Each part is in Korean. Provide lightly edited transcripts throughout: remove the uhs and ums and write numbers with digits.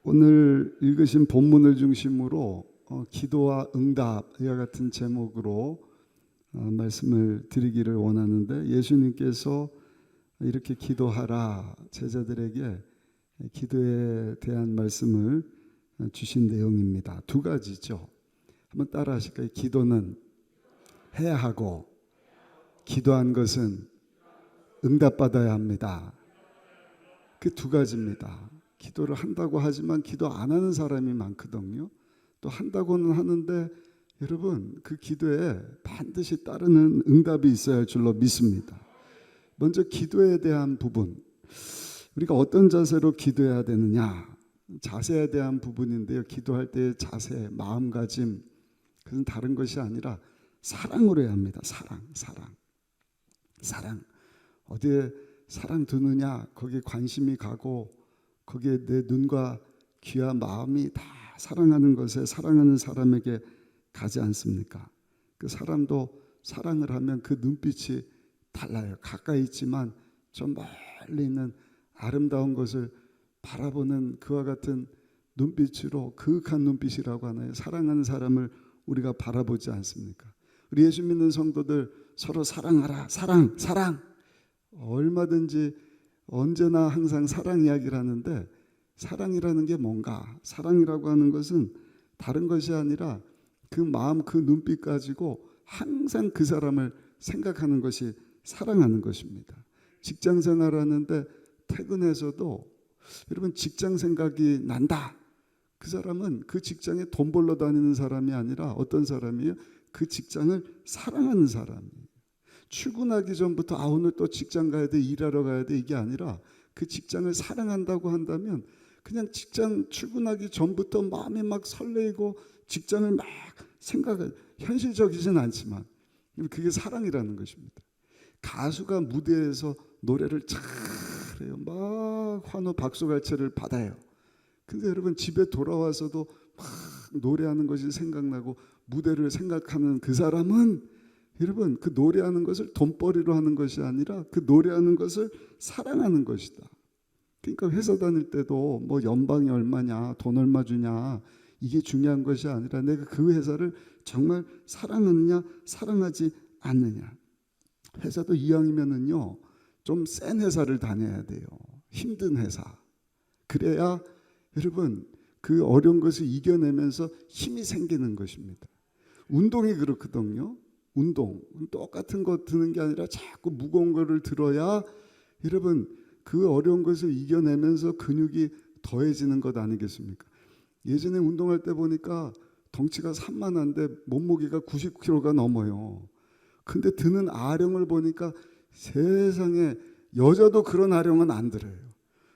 오늘 읽으신 본문을 중심으로 기도와 응답 이와 같은 제목으로 말씀을 드리기를 원하는데, 예수님께서 이렇게 기도하라 제자들에게 기도에 대한 말씀을 주신 내용입니다. 두 가지죠. 한번 따라 하실까요? 기도는 해야 하고 기도한 것은 응답받아야 합니다. 그 두 가지입니다. 기도를 한다고 하지만 기도 안 하는 사람이 많거든요. 또 한다고는 하는데 여러분, 그 기도에 반드시 따르는 응답이 있어야 할 줄로 믿습니다. 먼저 기도에 대한 부분, 우리가 어떤 자세로 기도해야 되느냐, 자세에 대한 부분인데요. 기도할 때의 자세, 마음가짐, 그건 다른 것이 아니라 사랑으로 해야 합니다. 사랑. 어디에 사랑 두느냐, 거기에 관심이 가고 거기에 내 눈과 귀와 마음이 다 사랑하는 것에, 사랑하는 사람에게 가지 않습니까? 그 사람도 사랑을 하면 그 눈빛이 달라요. 가까이 있지만 좀 멀리 있는 아름다운 것을 바라보는 그와 같은 눈빛으로, 그윽한 눈빛이라고 하나요? 사랑하는 사람을 우리가 바라보지 않습니까? 우리 예수 믿는 성도들 서로 사랑하라. 사랑. 얼마든지 언제나 항상 사랑 이야기를 하는데, 사랑이라는 게 뭔가? 사랑이라고 하는 것은 다른 것이 아니라 그 마음, 그 눈빛 가지고 항상 그 사람을 생각하는 것이 사랑하는 것입니다. 직장 생활하는데 퇴근해서도 여러분 직장 생각이 난다. 그 사람은 그 직장에 돈 벌러 다니는 사람이 아니라 어떤 사람이에요? 그 직장을 사랑하는 사람이에요. 출근하기 전부터 오늘 또 직장 가야 돼, 일하러 가야 돼, 이게 아니라 그 직장을 사랑한다고 한다면 그냥 직장 출근하기 전부터 마음이 막 설레이고 직장을 막 생각해, 현실적이진 않지만 그게 사랑이라는 것입니다. 가수가 무대에서 노래를 잘해요. 막 환호 박수갈채를 받아요. 근데 여러분 집에 돌아와서도 막 노래하는 것이 생각나고 무대를 생각하는 그 사람은, 여러분, 그 노래하는 것을 돈벌이로 하는 것이 아니라 그 노래하는 것을 사랑하는 것이다. 그러니까 회사 다닐 때도 뭐 연방이 얼마냐, 돈 얼마 주냐, 이게 중요한 것이 아니라 내가 그 회사를 정말 사랑하느냐, 사랑하지 않느냐. 회사도 이왕이면은요, 좀 센 회사를 다녀야 돼요. 힘든 회사. 그래야 여러분 그 어려운 것을 이겨내면서 힘이 생기는 것입니다. 운동이 그렇거든요. 운동 똑같은 거 드는 게 아니라 자꾸 무거운 거를 들어야 여러분 그 어려운 것을 이겨내면서 근육이 더해지는 것 아니겠습니까? 예전에 운동할 때 보니까 덩치가 산만한데 몸무게가 90kg가 넘어요. 근데 드는 아령을 보니까 세상에 여자도 그런 아령은 안 들어요.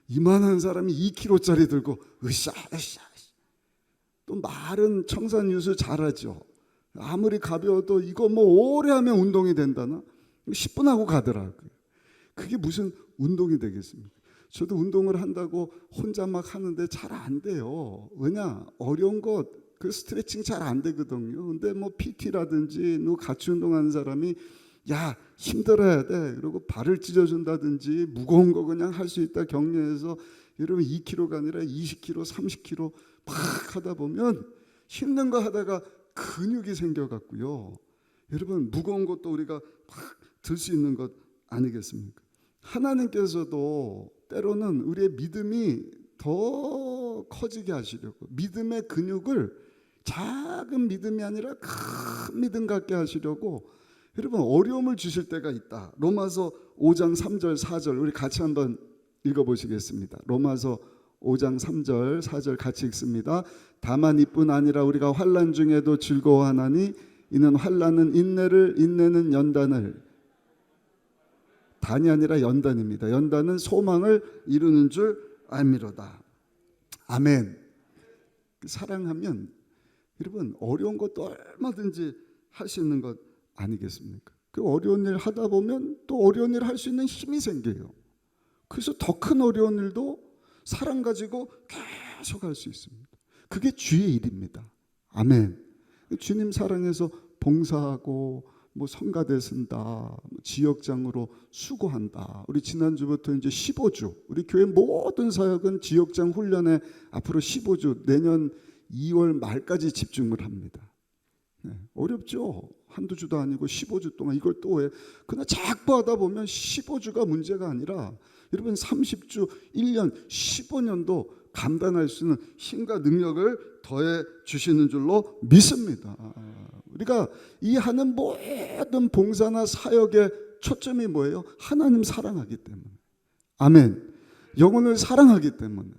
이만한 사람이 2kg짜리 들고 으쌰. 또 말은 청산유수 잘하죠. 아무리 가벼워도 이거 뭐 오래 하면 운동이 된다나? 10분 하고 가더라고요. 그게 무슨 운동이 되겠습니까? 저도 운동을 한다고 혼자 막 하는데 잘 안 돼요. 왜냐? 어려운 것, 그 스트레칭 잘 안 되거든요. 근데 뭐 PT라든지 누구 같이 운동하는 사람이 야, 힘들어야 돼, 그리고 발을 찢어준다든지 무거운 거 그냥 할 수 있다 격려해서 여러분 2kg가 아니라 20kg, 30kg 막 하다 보면 힘든 거 하다가 근육이 생겨갖고요. 여러분 무거운 것도 우리가 막 들 수 있는 것 아니겠습니까? 하나님께서도 때로는 우리의 믿음이 더 커지게 하시려고 믿음의 근육을 작은 믿음이 아니라 큰 믿음 갖게 하시려고 여러분 어려움을 주실 때가 있다. 로마서 5장 3절 4절 우리 같이 한번 읽어보시겠습니다. 로마서 5장 3절 4절 같이 읽습니다. 다만 이뿐 아니라 우리가 환난 중에도 즐거워하나니 이는 환난은 인내를, 인내는 연단을, 단이 아니라 연단입니다. 연단은 소망을 이루는 줄 알미로다. 아멘. 사랑하면 여러분 어려운 것도 얼마든지 할 수 있는 것 아니겠습니까? 그 어려운 일 하다 보면 또 어려운 일 할 수 있는 힘이 생겨요. 그래서 더 큰 어려운 일도 사랑 가지고 계속 할 수 있습니다. 그게 주의 일입니다. 아멘. 주님 사랑해서 봉사하고 뭐 성가대 쓴다, 뭐 지역장으로 수고한다. 우리 지난주부터 이제 15주, 우리 교회 모든 사역은 지역장 훈련에 앞으로 15주, 내년 2월 말까지 집중을 합니다. 어렵죠. 한두 주도 아니고 15주 동안 이걸 또 해. 그러나 자꾸 하다 보면 15주가 문제가 아니라 여러분 30주, 1년, 15년도 감당할 수 있는 힘과 능력을 더해 주시는 줄로 믿습니다. 우리가 이 하는 모든 봉사나 사역의 초점이 뭐예요? 하나님 사랑하기 때문에. 아멘. 영혼을 사랑하기 때문에.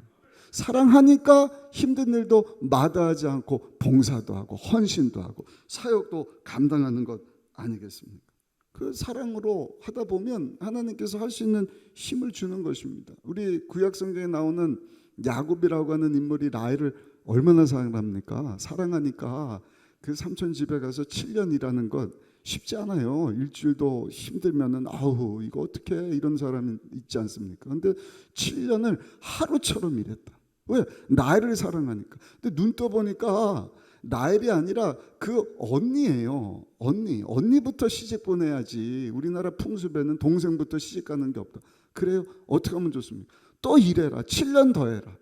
사랑하니까 힘든 일도 마다하지 않고 봉사도 하고 헌신도 하고 사역도 감당하는 것 아니겠습니까? 그 사랑으로 하다 보면 하나님께서 할 수 있는 힘을 주는 것입니다. 우리 구약성경에 나오는 야곱이라고 하는 인물이 라헬을 얼마나 사랑합니까? 사랑하니까 그 삼촌 집에 가서 7년 일하는 것 쉽지 않아요. 일주일도 힘들면은 아우 이거 어떻게 이런 사람이 있지 않습니까? 그런데 7년을 하루처럼 일했다. 왜? 라헬을 사랑하니까. 근데 눈 떠보니까 라헬이 아니라 그 언니예요. 언니부터 시집 보내야지. 우리나라 풍습에는 동생부터 시집 가는 게 없다. 그래요? 어떻게 하면 좋습니까? 또 일해라. 7년 더 해라.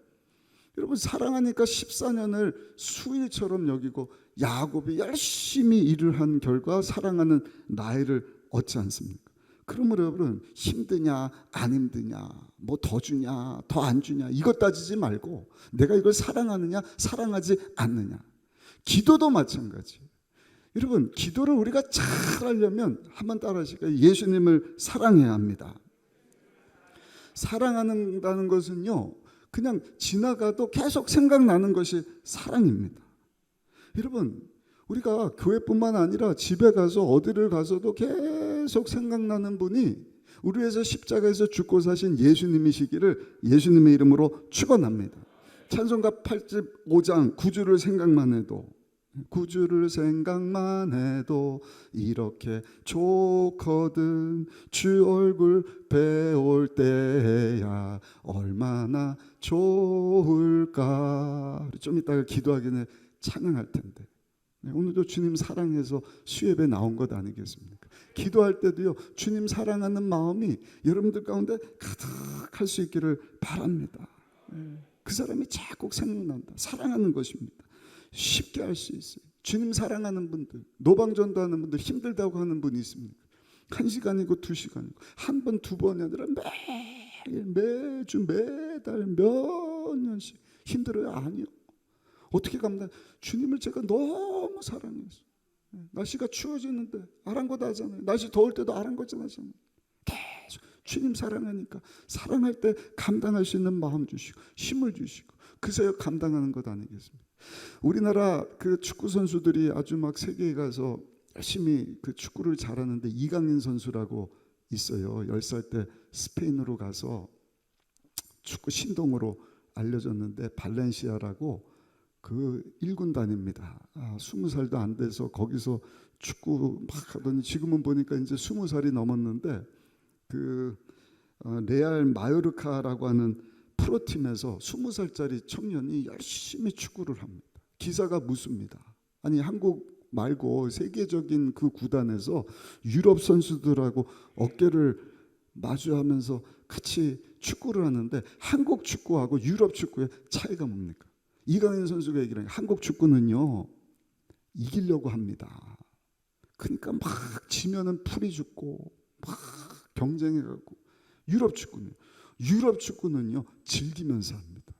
여러분 사랑하니까 14년을 수일처럼 여기고 야곱이 열심히 일을 한 결과 사랑하는 라헬을 얻지 않습니까? 그러므로 여러분 힘드냐 안 힘드냐 뭐 더 주냐 더 안 주냐 이것 따지지 말고 내가 이걸 사랑하느냐 사랑하지 않느냐. 기도도 마찬가지. 여러분 기도를 우리가 잘 하려면 한번 따라하실까요? 예수님을 사랑해야 합니다. 사랑한다는 것은요 그냥 지나가도 계속 생각나는 것이 사랑입니다. 여러분 우리가 교회뿐만 아니라 집에 가서 어디를 가서도 계속 생각나는 분이 우리 위해서 십자가에서 죽고 사신 예수님이시기를 예수님의 이름으로 축원합니다. 찬송가 85장 9주를 생각만 해도 9주를 생각만 해도 이렇게 좋거든 주 얼굴 배울 때야 얼마나 좋을까. 좀 이따가 기도하기 전에 찬양할 텐데 오늘도 주님 사랑해서 수예배 나온 것 아니겠습니까? 기도할 때도요 주님 사랑하는 마음이 여러분들 가운데 가득할 수 있기를 바랍니다. 그 사람이 자꾸 생각난다. 사랑하는 것입니다. 쉽게 할 수 있어요. 주님 사랑하는 분들, 노방전도 하는 분들, 힘들다고 하는 분이 있습니까? 1시간이고 2시간이고 한 번, 두 번이 아니라 매일, 매주, 매달, 몇 년씩 힘들어요? 아니요. 어떻게 감당? 주님을 제가 너무 사랑해서 날씨가 추워지는데 아랑곳하잖아요. 날씨 더울 때도 아랑곳하잖아요. 계속 주님 사랑하니까 사랑할 때 감당할 수 있는 마음 주시고 힘을 주시고 그 사역 감당하는 것 아니겠습니까? 우리나라 그 축구 선수들이 아주 막 세계에 가서 열심히 그 축구를 잘하는데 이강인 선수라고 있어요. 10살 때 스페인으로 가서 축구 신동으로 알려졌는데 발렌시아라고 그 1군 다닙니다. 20살도 안 돼서 거기서 축구 막 하더니 지금은 보니까 이제 20살이 넘었는데 그 레알 마요르카라고 하는 프로팀에서 20살짜리 청년이 열심히 축구를 합니다. 기사가 묻습니다. 아니 한국 말고 세계적인 그 구단에서 유럽 선수들하고 어깨를 마주하면서 같이 축구를 하는데 한국 축구하고 유럽 축구의 차이가 뭡니까? 이강인 선수가 얘기를 해요. 한국 축구는요 이기려고 합니다. 그러니까 막 지면은 풀이 죽고 막 경쟁해가고 유럽 축구는요 즐기면서 합니다.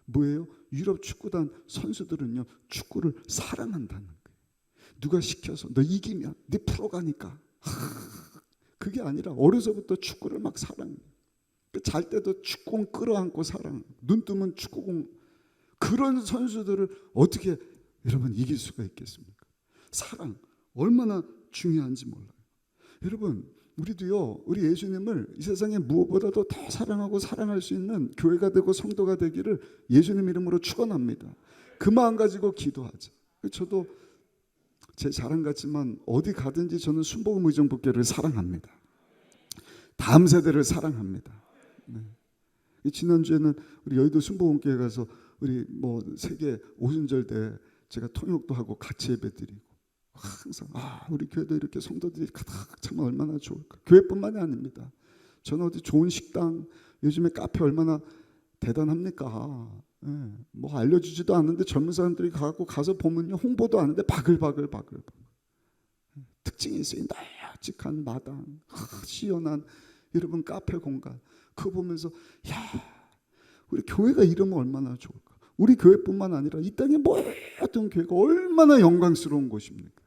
뭐예요? 유럽 축구단 선수들은요 축구를 사랑한다는 거예요. 누가 시켜서 너 이기면 네 프로가니까 그게 아니라 어려서부터 축구를 막 사랑해요. 잘 때도 축구공 끌어안고 사랑해요. 눈 뜨면 축구공. 그런 선수들을 어떻게 여러분 이길 수가 있겠습니까? 사랑 얼마나 중요한지 몰라요. 여러분 우리도요 우리 예수님을 이 세상에 무엇보다도 더 사랑하고 사랑할 수 있는 교회가 되고 성도가 되기를 예수님 이름으로 축원합니다. 그 마음 가지고 기도하자. 저도 제 자랑 같지만 어디 가든지 저는 순복음 의정부교회를 사랑합니다. 다음 세대를 사랑합니다. 네. 지난주에는 우리 여의도 순복음교회 가서 우리 뭐 세계 오순절 때 제가 통역도 하고 같이 예배드리고 항상 우리 교회도 이렇게 성도들이 가득 차면 얼마나 좋을까. 교회뿐만이 아닙니다. 저는 어디 좋은 식당, 요즘에 카페 얼마나 대단합니까? 예, 뭐 알려주지도 않는데 젊은 사람들이 가서 보면요, 홍보도 안 하는데 바글바글 특징이 있어요. 널찍한 마당, 시원한 여러분 카페 공간. 그거 보면서 우리 교회가 이러면 얼마나 좋을까. 우리 교회뿐만 아니라 이 땅의 모든 교회가 얼마나 영광스러운 곳입니까?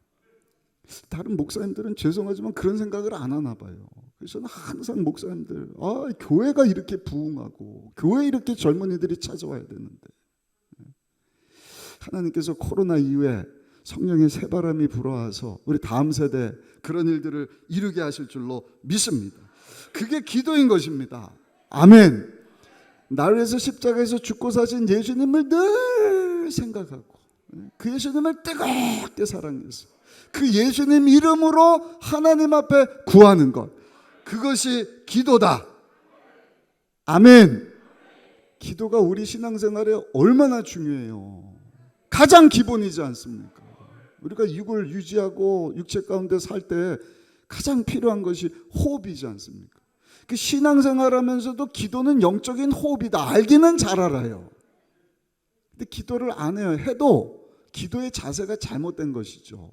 다른 목사님들은 죄송하지만 그런 생각을 안 하나 봐요. 그래서 저는 항상 목사님들, 교회가 이렇게 부흥하고 교회에 이렇게 젊은이들이 찾아와야 되는데, 하나님께서 코로나 이후에 성령의 새바람이 불어와서 우리 다음 세대 그런 일들을 이루게 하실 줄로 믿습니다. 그게 기도인 것입니다. 아멘. 나를 위해서 십자가에서 죽고 사신 예수님을 늘 생각하고 그 예수님을 뜨겁게 사랑해서 그 예수님 이름으로 하나님 앞에 구하는 것, 그것이 기도다. 아멘. 기도가 우리 신앙생활에 얼마나 중요해요. 가장 기본이지 않습니까? 우리가 육을 유지하고 육체 가운데 살 때 가장 필요한 것이 호흡이지 않습니까? 그 신앙생활하면서도 기도는 영적인 호흡이다. 알기는 잘 알아요. 근데 기도를 안 해요. 해도 기도의 자세가 잘못된 것이죠.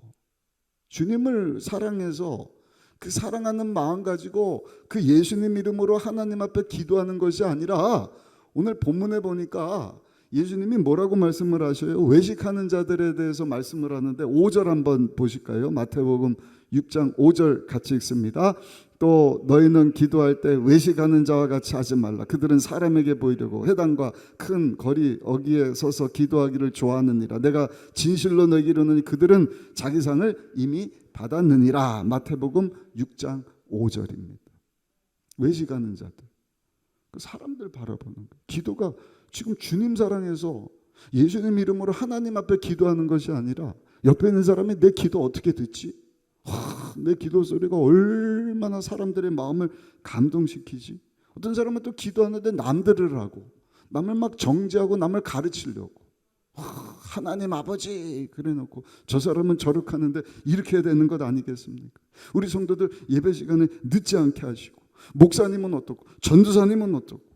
주님을 사랑해서 그 사랑하는 마음 가지고 그 예수님 이름으로 하나님 앞에 기도하는 것이 아니라, 오늘 본문에 보니까 예수님이 뭐라고 말씀을 하셔요? 외식하는 자들에 대해서 말씀을 하는데 5절 한번 보실까요? 마태복음 6장 5절 같이 읽습니다. 또 너희는 기도할 때 외식하는 자와 같이 하지 말라. 그들은 사람에게 보이려고 회당과 큰 거리 어귀에 서서 기도하기를 좋아하느니라. 내가 진실로 너희에게 이르노니 그들은 자기 상을 이미 받았느니라. 마태복음 6장 5절입니다. 외식하는 자들, 사람들 바라보는 거예요. 기도가 지금 주님 사랑해서 예수님 이름으로 하나님 앞에 기도하는 것이 아니라 옆에 있는 사람이 내 기도 어떻게 듣지? 내 기도 소리가 얼마나 사람들의 마음을 감동시키지? 어떤 사람은 또 기도하는데 남들을 하고 남을 막 정죄하고 남을 가르치려고, 하나님 아버지 그래놓고 저 사람은 저렇게 이렇게 해야 되는 것 아니겠습니까? 우리 성도들 예배 시간에 늦지 않게 하시고, 목사님은 어떻고 전도사님은 어떻고.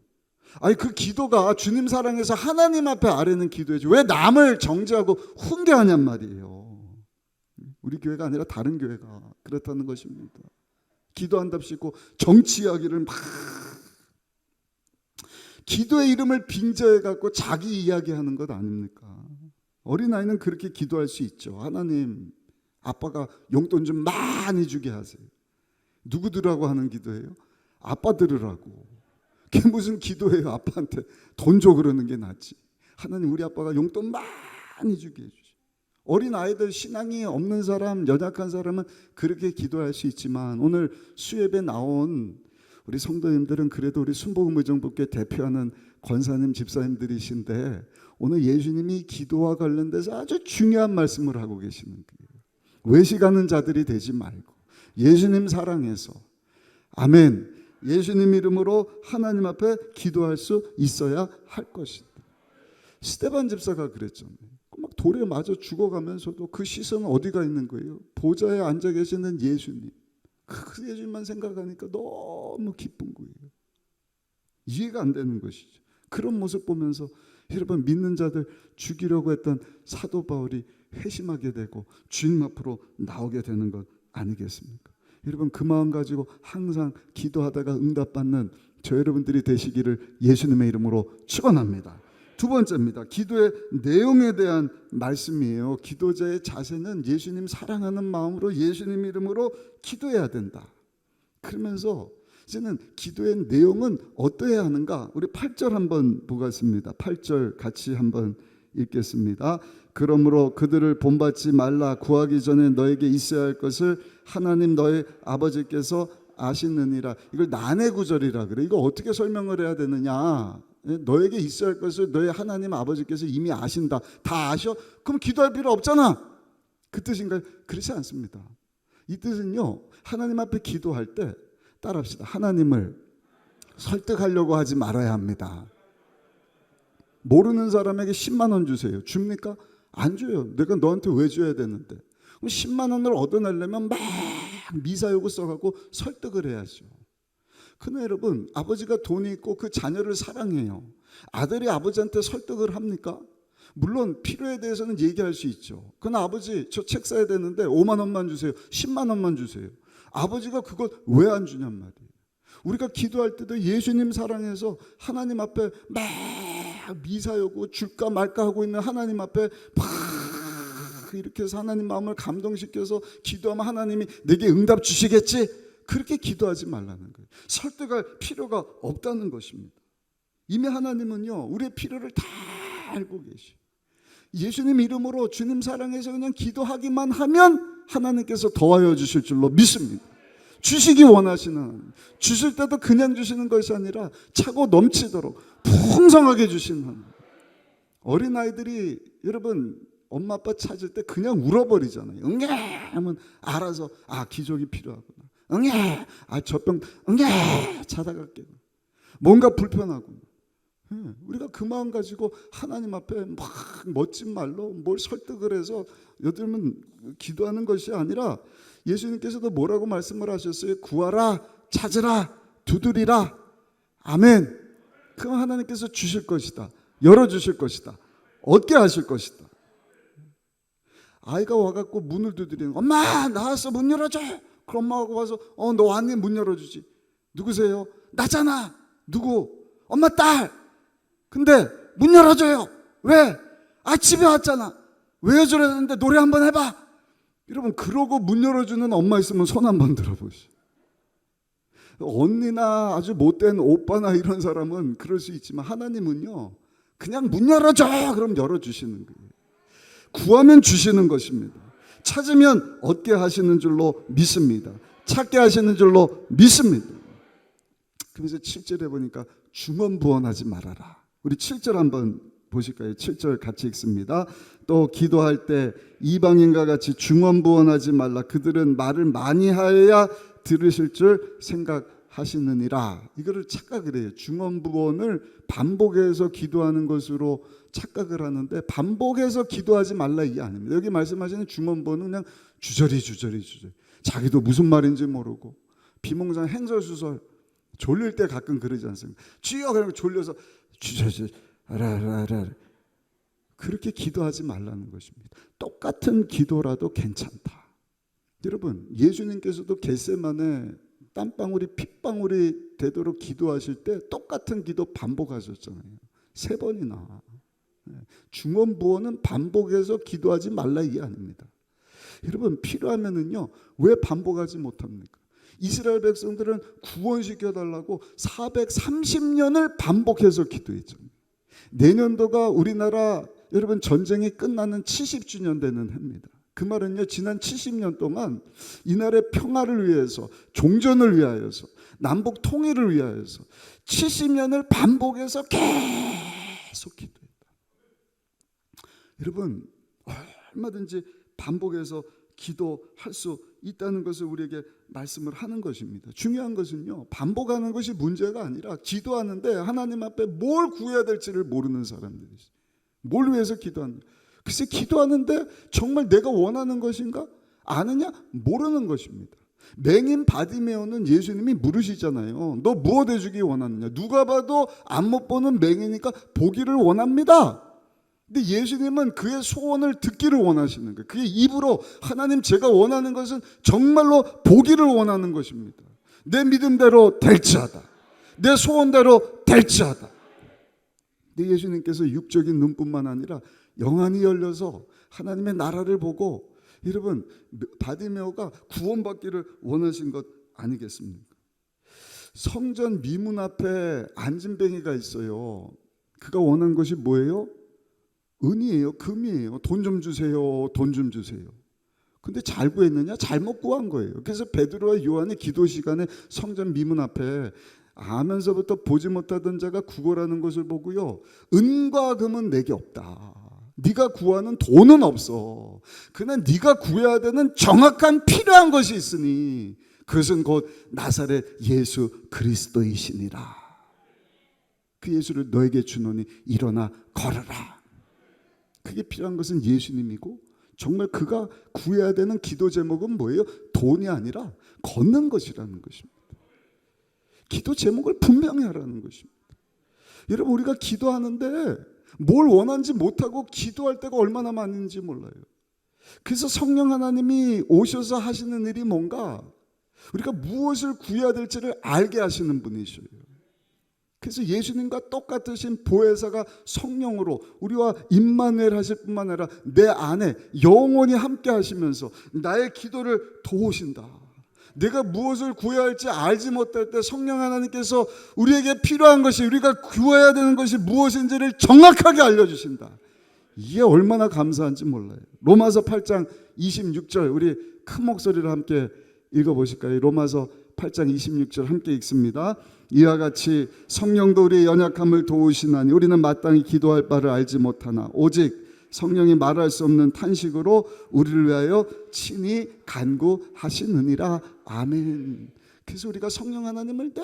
그 기도가 주님 사랑해서 하나님 앞에 아뢰는 기도이지 왜 남을 정죄하고 훈계하냔 말이에요. 우리 교회가 아니라 다른 교회가 그렇다는 것입니다. 기도한답시고 정치 이야기를 막, 기도의 이름을 빙자해 갖고 자기 이야기하는 것 아닙니까? 어린아이는 그렇게 기도할 수 있죠. 하나님, 아빠가 용돈 좀 많이 주게 하세요. 누구들하고 하는 기도예요? 아빠들으라고. 그게 무슨 기도예요? 아빠한테 돈 줘 그러는 게 낫지. 하나님, 우리 아빠가 용돈 많이 주게 해주시. 어린 아이들, 신앙이 없는 사람, 연약한 사람은 그렇게 기도할 수 있지만, 오늘 수예배 나온 우리 성도님들은 그래도 우리 순복음의정부께 대표하는 권사님, 집사님들이신데 오늘 예수님이 기도와 관련돼서 아주 중요한 말씀을 하고 계시는 거예요. 외식하는 자들이 되지 말고 예수님 사랑해서, 아멘, 예수님 이름으로 하나님 앞에 기도할 수 있어야 할 것이다. 스데반 집사가 그랬잖아요. 막 돌에 맞아 죽어가면서도 그 시선은 어디가 있는 거예요? 보좌에 앉아 계시는 예수님. 그 예수님만 생각하니까 너무 기쁜 거예요. 이해가 안 되는 것이죠. 그런 모습 보면서 여러분, 믿는 자들 죽이려고 했던 사도 바울이 회심하게 되고 주님 앞으로 나오게 되는 것 아니겠습니까? 여러분, 그 마음 가지고 항상 기도하다가 응답받는 저 여러분들이 되시기를 예수님의 이름으로 축원합니다. 두 번째입니다. 기도의 내용에 대한 말씀이에요. 기도자의 자세는 예수님 사랑하는 마음으로 예수님 이름으로 기도해야 된다. 그러면서 이제는 기도의 내용은 어떠해야 하는가? 우리 8절 한번 보겠습니다. 8절 같이 한번 읽겠습니다. 그러므로 그들을 본받지 말라. 구하기 전에 너에게 있어야 할 것을 하나님 너의 아버지께서 아시느니라. 이걸 난해 구절이라 그래. 이거 어떻게 설명을 해야 되느냐? 너에게 있어야 할 것을 너의 하나님 아버지께서 이미 아신다. 다 아셔? 그럼 기도할 필요 없잖아. 그 뜻인가요? 그렇지 않습니다. 이 뜻은요, 하나님 앞에 기도할 때 따라합시다. 하나님을 설득하려고 하지 말아야 합니다. 모르는 사람에게 10만 원 주세요. 줍니까? 안 줘요. 내가 너한테 왜 줘야 되는데? 그럼 10만 원을 얻어내려면 막 미사여구 써갖고 설득을 해야죠. 그러나 여러분, 아버지가 돈이 있고 그 자녀를 사랑해요. 아들이 아버지한테 설득을 합니까? 물론 필요에 대해서는 얘기할 수 있죠. 그러나 아버지, 저 책 사야 되는데 5만 원만 주세요, 10만 원만 주세요. 아버지가 그걸 왜 안 주냔 말이에요. 우리가 기도할 때도 예수님 사랑해서 하나님 앞에 막 미사여구 줄까 말까 하고 있는 하나님 앞에 막 이렇게 해서 하나님 마음을 감동시켜서 기도하면 하나님이 내게 응답 주시겠지, 그렇게 기도하지 말라는 거예요. 설득할 필요가 없다는 것입니다. 이미 하나님은요, 우리의 필요를 다 알고 계시오. 예수님 이름으로 주님 사랑해서 그냥 기도하기만 하면 하나님께서 더하여 주실 줄로 믿습니다. 주시기 원하시는, 주실 때도 그냥 주시는 것이 아니라 차고 넘치도록 풍성하게 주시는 하나님. 어린아이들이 여러분 엄마 아빠 찾을 때 그냥 울어버리잖아요. 응애 하면 알아서 기저귀 필요하구나, 응애 젖병, 응애 자다가 깨고, 뭔가 불편하구나. 우리가 그 마음 가지고 하나님 앞에 막 멋진 말로 뭘 설득을 해서 여들면 기도하는 것이 아니라, 예수님께서도 뭐라고 말씀을 하셨어요? 구하라, 찾으라, 두드리라. 아멘. 그럼 하나님께서 주실 것이다, 열어주실 것이다, 얻게 하실 것이다. 아이가 와갖고 문을 두드리는, 엄마 나왔어, 문 열어줘. 그럼 엄마하고 와서 너 왔니? 문 열어주지. 누구세요? 나잖아. 누구? 엄마 딸. 근데 문 열어줘요. 왜? 집에 왔잖아. 왜 열어줬는데 노래 한번 해봐. 여러분, 그러고 문 열어주는 엄마 있으면 손 한번 들어보시오. 언니나 아주 못된 오빠나 이런 사람은 그럴 수 있지만 하나님은요, 그냥 문 열어줘 그럼 열어주시는 거예요. 구하면 주시는 것입니다. 찾으면 얻게 하시는 줄로 믿습니다. 찾게 하시는 줄로 믿습니다. 그래서 7절에 보니까 중언부언하지 말아라. 우리 7절 한번 보실까요? 7절 같이 읽습니다. 또 기도할 때 이방인과 같이 중언부언하지 말라. 그들은 말을 많이 하여야 들으실 줄 생각하시느니라. 이거를 착각을 해요. 중언부언을 반복해서 기도하는 것으로 착각을 하는데, 반복해서 기도하지 말라 이게 아닙니다. 여기 말씀하시는 중언부언은 그냥 주저리 자기도 무슨 말인지 모르고 비몽사몽 행설수설, 졸릴 때 가끔 그러지 않습니까? 주여, 그러면 졸려서 주저리 라라라, 그렇게 기도하지 말라는 것입니다. 똑같은 기도라도 괜찮다. 여러분, 예수님께서도 겟세마네 땀방울이 핏방울이 되도록 기도하실 때 똑같은 기도 반복하셨잖아요. 3번이나. 중언부언은 반복해서 기도하지 말라 이게 아닙니다. 여러분, 필요하면은요, 왜 반복하지 못합니까? 이스라엘 백성들은 구원시켜달라고 430년을 반복해서 기도했잖아요. 내년도가 우리나라 여러분 전쟁이 끝나는 70주년 되는 해입니다. 그 말은요, 지난 70년 동안 이 나라의 평화를 위해서, 종전을 위하여서, 남북 통일을 위하여서 70년을 반복해서 계속 기도했다. 여러분, 얼마든지 반복해서 기도할 수 있다는 것을 우리에게 말씀을 하는 것입니다. 중요한 것은요, 반복하는 것이 문제가 아니라 기도하는데 하나님 앞에 뭘 구해야 될지를 모르는 사람들이죠. 뭘 위해서 기도하는가? 글쎄, 기도하는데 정말 내가 원하는 것인가? 아느냐? 모르는 것입니다. 맹인 바디메오는 예수님이 물으시잖아요. 너 무엇 해주기 원하느냐? 누가 봐도 안 못 보는 맹이니까 보기를 원합니다. 근데 예수님은 그의 소원을 듣기를 원하시는 거예요. 그의 입으로 하나님, 제가 원하는 것은 정말로 보기를 원하는 것입니다. 내 믿음대로 될지어다, 내 소원대로 될지어다. 근데 예수님께서 육적인 눈뿐만 아니라 영안이 열려서 하나님의 나라를 보고, 여러분, 바디메오가 구원받기를 원하신 것 아니겠습니까? 성전 미문 앞에 안진뱅이가 있어요. 그가 원하는 것이 뭐예요? 은이에요, 금이에요. 돈 좀 주세요, 돈 좀 주세요. 근데 잘 구했느냐? 잘못 구한 거예요. 그래서 베드로와 요한이 기도 시간에 성전 미문 앞에 아면서부터 보지 못하던 자가 구걸하는 것을 보고요, 은과 금은 내게 없다. 네가 구하는 돈은 없어. 그러나 네가 구해야 되는 정확한 필요한 것이 있으니 그것은 곧 나사렛 예수 그리스도이시니라. 그 예수를 너에게 주노니 일어나 걸어라. 그게 필요한 것은 예수님이고, 정말 그가 구해야 되는 기도 제목은 뭐예요? 돈이 아니라 걷는 것이라는 것입니다. 기도 제목을 분명히 하라는 것입니다. 여러분, 우리가 기도하는데 뭘 원하는지 못하고 기도할 때가 얼마나 많은지 몰라요. 그래서 성령 하나님이 오셔서 하시는 일이 뭔가 우리가 무엇을 구해야 될지를 알게 하시는 분이셔요. 그래서 예수님과 똑같으신 보혜사가 성령으로 우리와 임마누엘 하실 뿐만 아니라 내 안에 영원히 함께 하시면서 나의 기도를 도우신다. 내가 무엇을 구해야 할지 알지 못할 때 성령 하나님께서 우리에게 필요한 것이, 우리가 구해야 되는 것이 무엇인지를 정확하게 알려주신다. 이게 얼마나 감사한지 몰라요. 로마서 8장 26절 우리 큰 목소리로 함께 읽어보실까요? 로마서 8장 26절 함께 읽습니다. 이와 같이 성령도 우리의 연약함을 도우시나니 우리는 마땅히 기도할 바를 알지 못하나 오직 성령이 말할 수 없는 탄식으로 우리를 위하여 친히 간구하시느니라. 아멘. 그래서 우리가 성령 하나님을 늘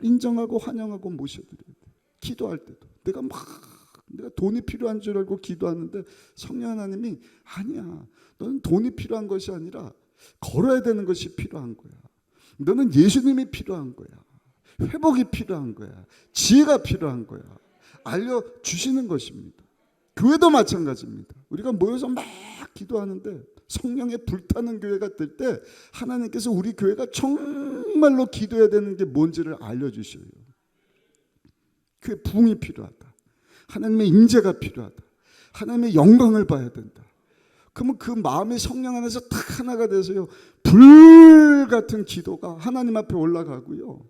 인정하고 환영하고 모셔드려야 돼요. 기도할 때도 내가 돈이 필요한 줄 알고 기도하는데 성령 하나님이 아니야, 너는 돈이 필요한 것이 아니라 걸어야 되는 것이 필요한 거야. 너는 예수님이 필요한 거야. 회복이 필요한 거야. 지혜가 필요한 거야. 알려주시는 것입니다. 교회도 마찬가지입니다. 우리가 모여서 막 기도하는데 성령에 불타는 교회가 될 때 하나님께서 우리 교회가 정말로 기도해야 되는 게 뭔지를 알려주셔요. 교회 부흥이 필요하다. 하나님의 임재가 필요하다. 하나님의 영광을 봐야 된다. 그러면 그 마음이 성령 안에서 딱 하나가 돼서요, 불 같은 기도가 하나님 앞에 올라가고요,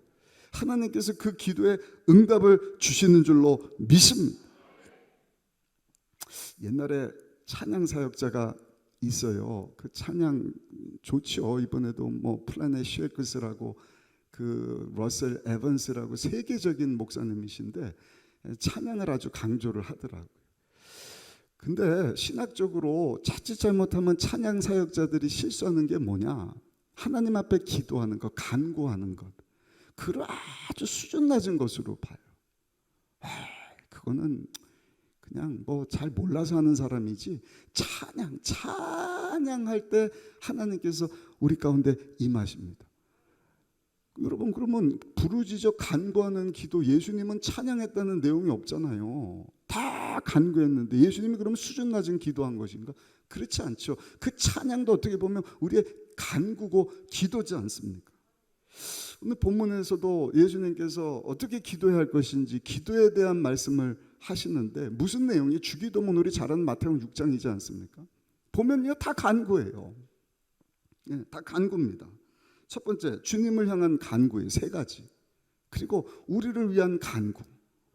하나님께서 그 기도에 응답을 주시는 줄로 믿습니다. 옛날에 찬양 사역자가 있어요. 그 찬양 좋죠. 이번에도 뭐 플래닛 쉐이크스라고 그 러셀 에반스라고 세계적인 목사님이신데 찬양을 아주 강조를 하더라고요. 근데 신학적으로 자칫 잘못하면 찬양 사역자들이 실수하는 게 뭐냐? 하나님 앞에 기도하는 것, 간구하는 것, 그걸 아주 수준 낮은 것으로 봐요. 그거는 그냥 뭐 잘 몰라서 하는 사람이지, 찬양할 때 하나님께서 우리 가운데 임하십니다. 여러분, 그러면 부르짖어 간구하는 기도, 예수님은 찬양했다는 내용이 없잖아요. 다 간구했는데 예수님이 그러면 수준 낮은 기도한 것인가? 그렇지 않죠. 그 찬양도 어떻게 보면 우리의 간구고 기도지 않습니까? 오늘 본문에서도 예수님께서 어떻게 기도해야 할 것인지 기도에 대한 말씀을 하시는데, 무슨 내용이, 주기도문 우리 잘 아는 마태복음 6장이지 않습니까? 보면요, 다 간구예요. 다 간구입니다. 첫 번째, 주님을 향한 간구예요. 세 가지. 그리고 우리를 위한 간구.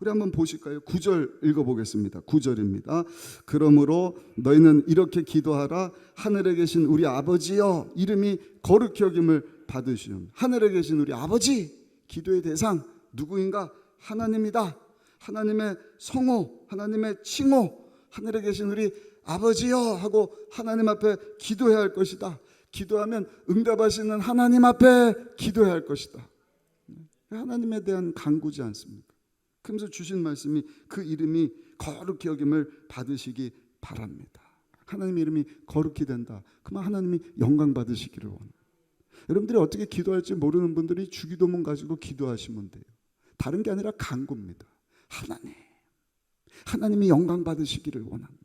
우리 한번 보실까요? 9절 읽어보겠습니다. 9절입니다. 그러므로 너희는 이렇게 기도하라. 하늘에 계신 우리 아버지여, 이름이 거룩히 여김을 받으시옵소서. 하늘에 계신 우리 아버지, 기도의 대상 누구인가? 하나님이다. 하나님의 성호, 하나님의 칭호, 하늘에 계신 우리 아버지여 하고 하나님 앞에 기도해야 할 것이다. 기도하면 응답하시는 하나님 앞에 기도해야 할 것이다. 하나님에 대한 간구지 않습니까? 그러면서 주신 말씀이 그 이름이 거룩히 여김을 받으시기 바랍니다. 하나님의 이름이 거룩히 된다. 그러면 하나님이 영광 받으시기를 원합니다. 여러분들이 어떻게 기도할지 모르는 분들이 주기도문 가지고 기도하시면 돼요. 다른 게 아니라 간구입니다. 하나님이 영광 받으시기를 원합니다.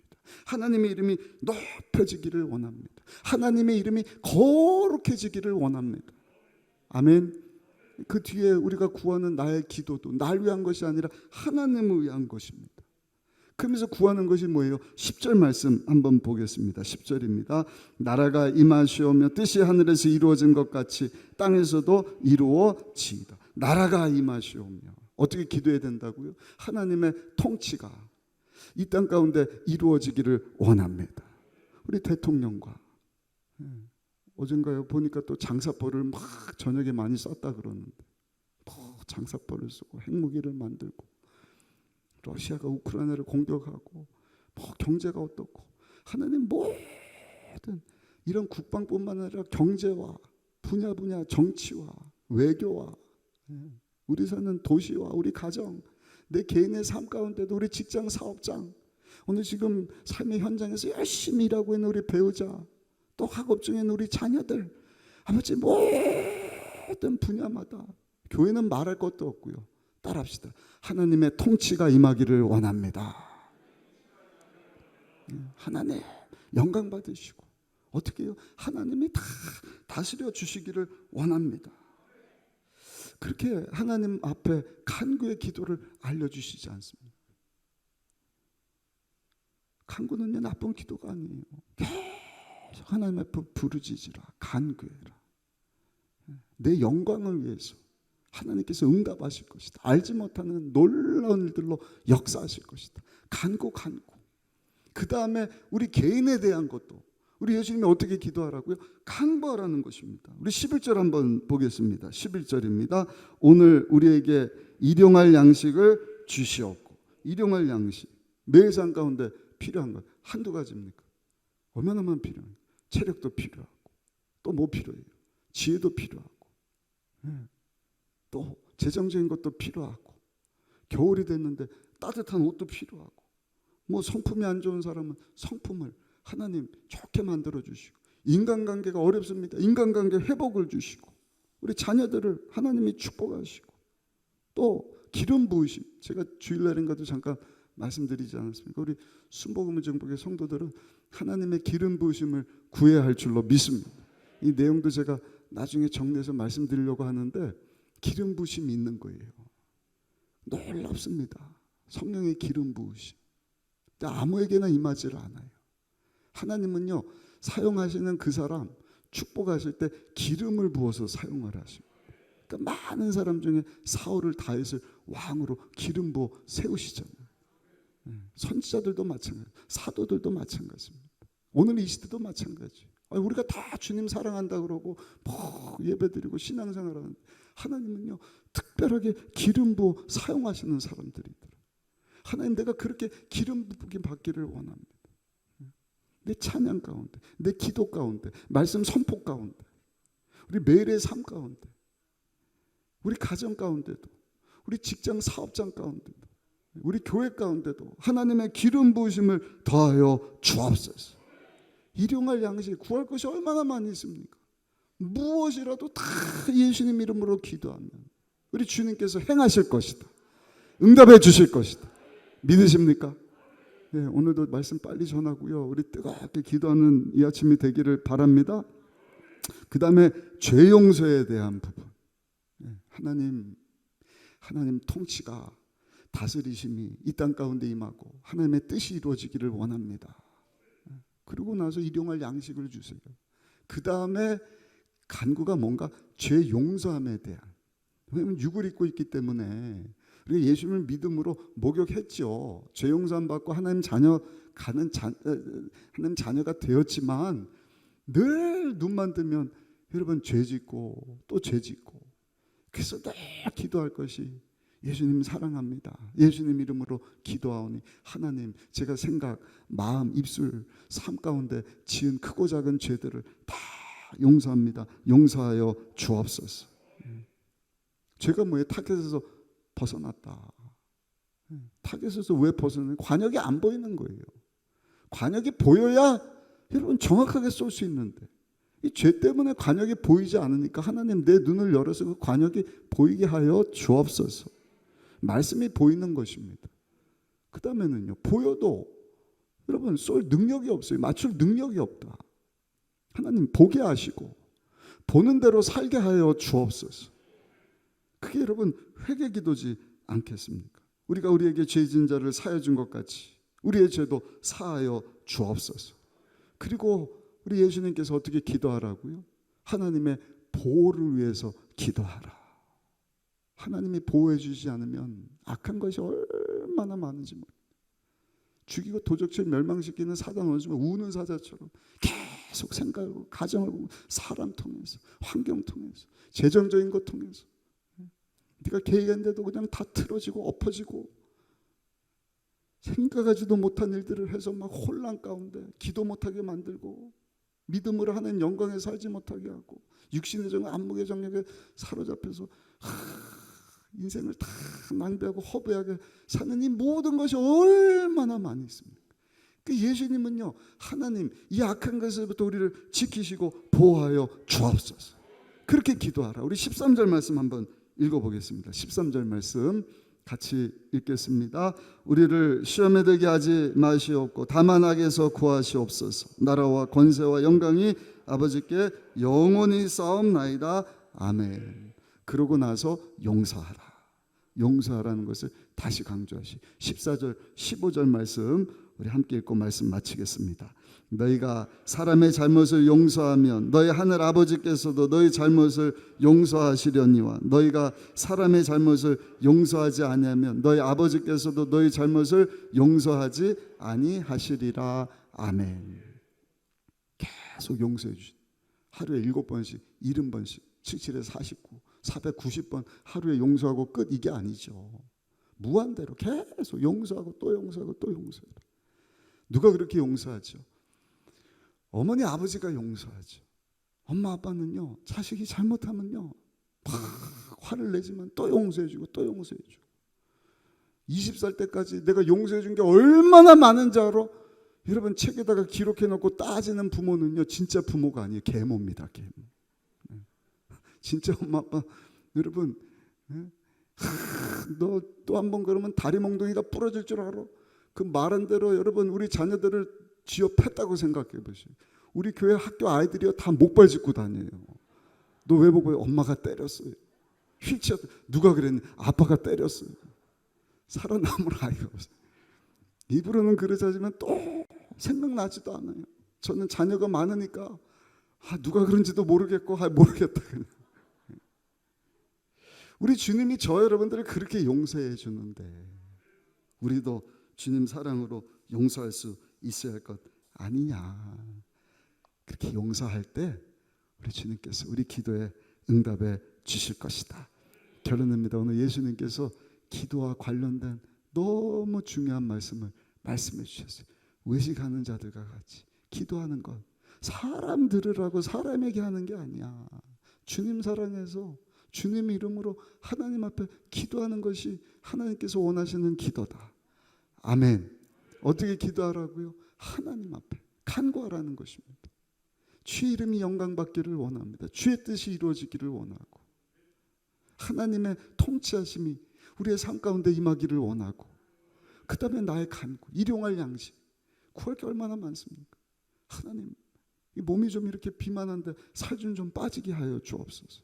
하나님의 이름이 높여지기를 원합니다. 하나님의 이름이 거룩해지기를 원합니다. 아멘. 그 뒤에 우리가 구하는 나의 기도도 날 위한 것이 아니라 하나님을 위한 것입니다. 그러면서 구하는 것이 뭐예요? 10절 말씀 한번 보겠습니다. 10절입니다. 나라가 임하시오며 뜻이 하늘에서 이루어진 것 같이 땅에서도 이루어지이다. 나라가 임하시오며, 어떻게 기도해야 된다고요? 하나님의 통치가 이 땅 가운데 이루어지기를 원합니다. 우리 대통령과 어젠가요 보니까 또 장사벌을 막 저녁에 많이 썼다 그러는데, 장사벌을 쓰고 핵무기를 만들고 러시아가 우크라이나를 공격하고 경제가 어떻고, 하나님 모든 이런 국방뿐만 아니라 경제와 분야 정치와 외교와 우리 사는 도시와 우리 가정, 내 개인의 삶 가운데도 우리 직장 사업장, 오늘 지금 삶의 현장에서 열심히 일하고 있는 우리 배우자, 또 학업 중에 있는 우리 자녀들, 아버지 모든 분야마다 교회는 말할 것도 없고요. 따라합시다. 하나님의 통치가 임하기를 원합니다. 하나님 영광 받으시고 어떻게 해요? 하나님이 다 다스려 주시기를 원합니다. 그렇게 하나님 앞에 간구의 기도를 알려주시지 않습니까? 간구는요 나쁜 기도가 아니에요. 계속 하나님 앞에 부르짖으라, 간구해라. 내 영광을 위해서 하나님께서 응답하실 것이다. 알지 못하는 놀라운 일들로 역사하실 것이다. 간구. 그 다음에 우리 개인에 대한 것도 우리 예수님이 어떻게 기도하라고요? 간구하라는 것입니다. 우리 11절 한번 보겠습니다. 11절입니다. 오늘 우리에게 일용할 양식을 주시옵고. 일용할 양식, 매일 삶 가운데 필요한 것 한두 가지입니까? 얼마나만 필요합니까? 체력도 필요하고 또 뭐 필요해요? 지혜도 필요하고 또 재정적인 것도 필요하고 겨울이 됐는데 따뜻한 옷도 필요하고 뭐 성품이 안 좋은 사람은 성품을 하나님 좋게 만들어 주시고 인간관계가 어렵습니다. 인간관계 회복을 주시고 우리 자녀들을 하나님이 축복하시고 또 기름 부으심, 제가 주일날인가도 잠깐 말씀드리지 않았습니까? 우리 순복음의 정복의 성도들은 하나님의 기름 부으심을 구해야 할 줄로 믿습니다. 이 내용도 제가 나중에 정리해서 말씀드리려고 하는데 기름 부으심이 있는 거예요. 놀랍습니다. 성령의 기름 부으심. 아무에게나 임하지를 않아요. 하나님은요 사용하시는 그 사람 축복하실 때 기름을 부어서 사용을 하십니다. 그러니까 많은 사람 중에 사울을 다윗을 왕으로 기름 부어 세우시잖아요. 선지자들도 마찬가지, 사도들도 마찬가지입니다. 오늘 이 시대도 마찬가지. 우리가 다 주님 사랑한다 그러고 뭐 예배드리고 신앙생활하는데 하나님은요 특별하게 기름 부어 사용하시는 사람들이더라. 하나님 내가 그렇게 기름 부음 받기를 원합니다. 내 찬양 가운데, 내 기도 가운데, 말씀 선포 가운데, 우리 매일의 삶 가운데, 우리 가정 가운데도, 우리 직장 사업장 가운데도, 우리 교회 가운데도 하나님의 기름 부으심을 더하여 주옵소서. 일용할 양식 구할 것이 얼마나 많이 있습니까? 무엇이라도 다 예수님 이름으로 기도하면 우리 주님께서 행하실 것이다. 응답해 주실 것이다. 믿으십니까? 네, 오늘도 말씀 빨리 전하고요. 우리 뜨겁게 기도하는 이 아침이 되기를 바랍니다. 그 다음에 죄 용서에 대한 부분. 하나님 통치가 다스리심이 이 땅 가운데 임하고 하나님의 뜻이 이루어지기를 원합니다. 그리고 나서 일용할 양식을 주세요. 그 다음에 간구가 뭔가 죄 용서함에 대한. 왜냐하면 육을 입고 있기 때문에 우리가 예수님을 믿음으로 목욕했죠. 죄 용서함 받고 하나님 자녀가 되었지만 늘 눈만 뜨면 여러분 죄 짓고 또 죄 짓고. 그래서 늘 기도할 것이 예수님 사랑합니다. 예수님 이름으로 기도하오니 하나님 제가 생각, 마음, 입술, 삶 가운데 지은 크고 작은 죄들을 다 용서합니다. 용서하여 주옵소서. 죄가 뭐예요? 타겟에서 벗어났다. 타겟에서 왜 벗어나냐? 관역이 안 보이는 거예요. 관역이 보여야 여러분 정확하게 쏠 수 있는데 이 죄 때문에 관역이 보이지 않으니까 하나님 내 눈을 열어서 그 관역이 보이게 하여 주옵소서. 말씀이 보이는 것입니다. 그 다음에는요 보여도 여러분 쏠 능력이 없어요. 맞출 능력이 없다. 하나님 보게 하시고 보는 대로 살게 하여 주옵소서. 그게 여러분 회개 기도지 않겠습니까? 우리가 우리에게 죄 지은 자를 사하여 준 것 같이 우리의 죄도 사하여 주옵소서. 그리고 우리 예수님께서 어떻게 기도하라고요? 하나님의 보호를 위해서 기도하라. 하나님이 보호해 주지 않으면 악한 것이 얼마나 많은지 모릅니다. 죽이고 도적처럼 멸망시키는 사단 원수가 우는 사자처럼 계속 생각하고 가정을 보고 사람 통해서 환경 통해서 재정적인 것 통해서 네가 계획했는데도 그냥 다 틀어지고 엎어지고 생각하지도 못한 일들을 해서 막 혼란 가운데 기도 못하게 만들고 믿음으로 하는 영광에 살지 못하게 하고 육신의 정욕 안목의 정욕에 사로잡혀서 인생을 다 낭비하고 허비하게 사는 이 모든 것이 얼마나 많이 있습니까? 그 예수님은요, 하나님 이 악한 것에서부터 우리를 지키시고 보호하여 주옵소서. 그렇게 기도하라. 우리 13절 말씀 한번 읽어보겠습니다. 13절 말씀 같이 읽겠습니다. 우리를 시험에 들게 하지 마시옵고 다만 악에서 구하시옵소서. 나라와 권세와 영광이 아버지께 영원히 싸움나이다. 아멘. 그러고 나서 용서하라. 용서하라는 것을 다시 강조하시. 14절 15절 말씀 우리 함께 읽고 말씀 마치겠습니다. 너희가 사람의 잘못을 용서하면 너희 하늘 아버지께서도 너희 잘못을 용서하시려니와 너희가 사람의 잘못을 용서하지 아니하면 너희 아버지께서도 너희 잘못을 용서하지 아니하시리라. 아멘. 계속 용서해 주신 하루에 7번씩 70번씩 77에서 49 490번 하루에 용서하고 끝, 이게 아니죠. 무한대로 계속 용서하고 또 용서하고 또 용서하고. 누가 그렇게 용서하죠? 어머니 아버지가 용서하죠. 엄마 아빠는요, 자식이 잘못하면요 막 화를 내지만 또 용서해주고 또 용서해주고. 20살 때까지 내가 용서해준 게 얼마나 많은지 알아? 여러분, 책에다가 기록해놓고 따지는 부모는요 진짜 부모가 아니에요. 계모입니다. 계모. 진짜 엄마 아빠 여러분, 너 또 한 번 그러면 다리 몽둥이가 부러질 줄 알아? 그 말한 대로 여러분 우리 자녀들을 쥐어팼다고 생각해 보세요. 우리 교회 학교 아이들이요 다 목발 짚고 다녀요. 너 왜 보고 엄마가 때렸어요. 휠체어 누가 그랬니? 아빠가 때렸어요. 살아남을 아이가 없어요. 입으로는 그러자지만 또 생각나지도 않아요. 저는 자녀가 많으니까 누가 그런지도 모르겠고 모르겠다 그냥. 우리 주님이 저 여러분들을 그렇게 용서해 주는데 우리도 주님 사랑으로 용서할 수 있어야 할 것 아니냐. 그렇게 용서할 때 우리 주님께서 우리 기도에 응답해 주실 것이다. 결론입니다. 오늘 예수님께서 기도와 관련된 너무 중요한 말씀을 말씀해 주셨어요. 외식하는 자들과 같이 기도하는 것 사람 들으라고 사람에게 하는 게 아니야. 주님 사랑해서 주님 이름으로 하나님 앞에 기도하는 것이 하나님께서 원하시는 기도다. 아멘. 어떻게 기도하라고요? 하나님 앞에 간구하라는 것입니다. 주의 이름이 영광받기를 원합니다. 주의 뜻이 이루어지기를 원하고 하나님의 통치하심이 우리의 삶 가운데 임하기를 원하고 그 다음에 나의 간구, 일용할 양식 구할 게 얼마나 많습니까? 하나님 이 몸이 좀 이렇게 비만한데 살 좀 빠지게 하여 주옵소서.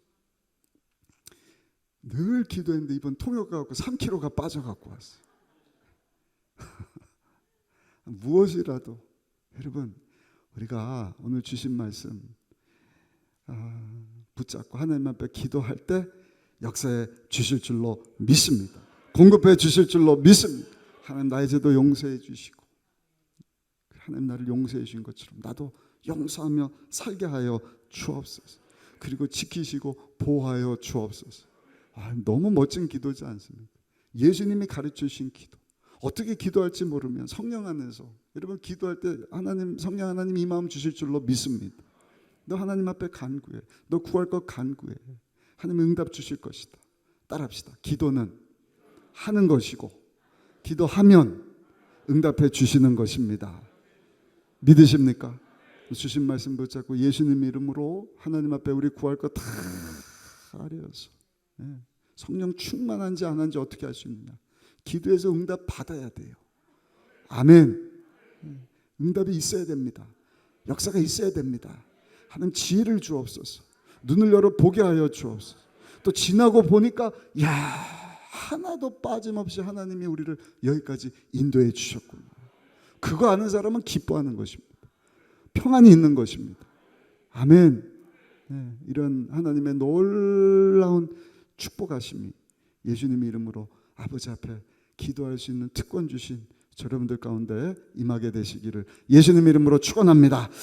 늘 기도했는데 이번 통역 가고 3kg가 빠져갖고 왔어요. 무엇이라도 여러분 우리가 오늘 주신 말씀 붙잡고 하나님 앞에 기도할 때 역사해 주실 줄로 믿습니다. 공급해 주실 줄로 믿습니다. 하나님 나의 죄도 용서해 주시고 하나님 나를 용서해 주신 것처럼 나도 용서하며 살게 하여 주옵소서. 그리고 지키시고 보호하여 주옵소서. 너무 멋진 기도지 않습니까? 예수님이 가르쳐 주신 기도. 어떻게 기도할지 모르면 성령 안에서 여러분 기도할 때 하나님 성령 하나님 이 마음 주실 줄로 믿습니다. 너 하나님 앞에 간구해. 너 구할 것 간구해. 하나님 응답 주실 것이다. 따라합시다. 기도는 하는 것이고 기도하면 응답해 주시는 것입니다. 믿으십니까? 주신 말씀 붙잡고 예수님 이름으로 하나님 앞에 우리 구할 것 다 아뢰어서 성령 충만한지 안 한지 어떻게 알 수 있느냐? 기도해서 응답 받아야 돼요. 아멘. 응답이 있어야 됩니다. 역사가 있어야 됩니다. 하나님 지혜를 주옵소서. 눈을 열어 보게 하여 주옵소서. 또 지나고 보니까 하나도 빠짐없이 하나님이 우리를 여기까지 인도해 주셨구나. 그거 아는 사람은 기뻐하는 것입니다. 평안이 있는 것입니다. 아멘. 이런 하나님의 놀라운 축복하심이 예수님 이름으로 아버지 앞에 기도할 수 있는 특권 주신 여러분들 가운데 임하게 되시기를 예수님 이름으로 축원합니다.